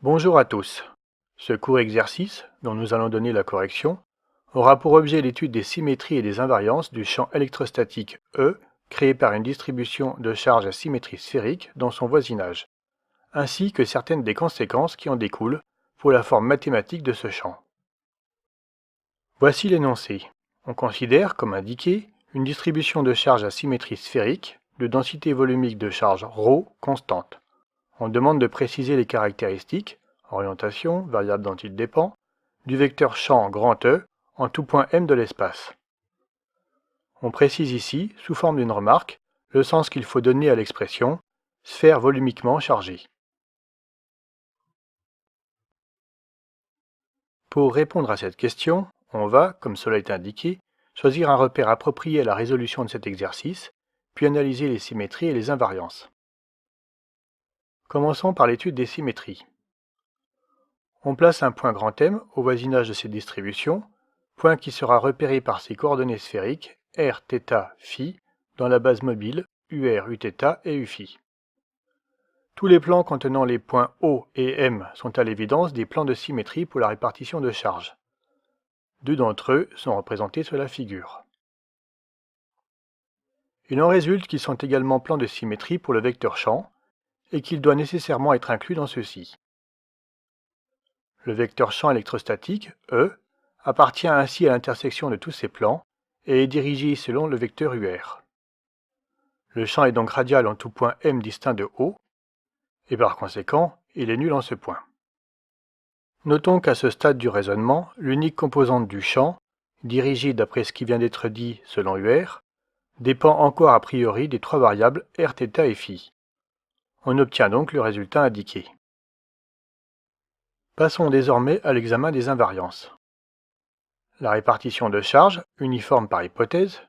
Bonjour à tous. Ce court exercice, dont nous allons donner la correction, aura pour objet l'étude des symétries et des invariances du champ électrostatique E créé par une distribution de charge à symétrie sphérique dans son voisinage, ainsi que certaines des conséquences qui en découlent pour la forme mathématique de ce champ. Voici l'énoncé. On considère, comme indiqué, une distribution de charge à symétrie sphérique de densité volumique de charge ρ constante. On demande de préciser les caractéristiques, orientation, variable dont il dépend, du vecteur champ grand E en tout point M de l'espace. On précise ici, sous forme d'une remarque, le sens qu'il faut donner à l'expression sphère volumiquement chargée. Pour répondre à cette question, on va, comme cela est indiqué, choisir un repère approprié à la résolution de cet exercice, puis analyser les symétries et les invariances. Commençons par l'étude des symétries. On place un point grand M au voisinage de ces distributions, point qui sera repéré par ses coordonnées sphériques r, θ, φ dans la base mobile UR, Uθ et Uφ. Tous les plans contenant les points O et M sont à l'évidence des plans de symétrie pour la répartition de charges. Deux d'entre eux sont représentés sur la figure. Il en résulte qu'ils sont également plans de symétrie pour le vecteur champ et qu'il doit nécessairement être inclus dans ceux-ci. Le vecteur champ électrostatique, E, appartient ainsi à l'intersection de tous ces plans et est dirigé selon le vecteur UR. Le champ est donc radial en tout point M distinct de O, et par conséquent, il est nul en ce point. Notons qu'à ce stade du raisonnement, l'unique composante du champ, dirigée d'après ce qui vient d'être dit selon UR, dépend encore a priori des trois variables r, θ et φ. On obtient donc le résultat indiqué. Passons désormais à l'examen des invariances. La répartition de charge, uniforme par hypothèse,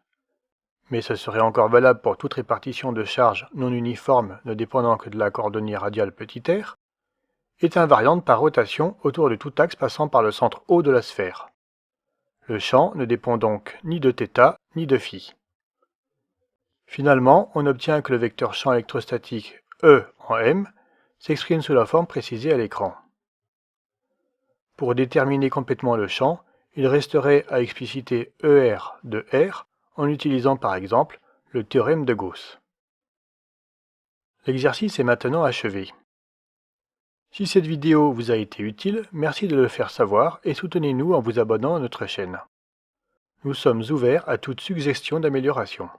mais ce serait encore valable pour toute répartition de charge non uniforme ne dépendant que de la coordonnée radiale petit r, est invariante par rotation autour de tout axe passant par le centre O de la sphère. Le champ ne dépend donc ni de θ ni de φ. Finalement, on obtient que le vecteur champ électrostatique E en M s'exprime sous la forme précisée à l'écran. Pour déterminer complètement le champ, il resterait à expliciter ER de R en utilisant par exemple le théorème de Gauss. L'exercice est maintenant achevé. Si cette vidéo vous a été utile, merci de le faire savoir et soutenez-nous en vous abonnant à notre chaîne. Nous sommes ouverts à toute suggestion d'amélioration.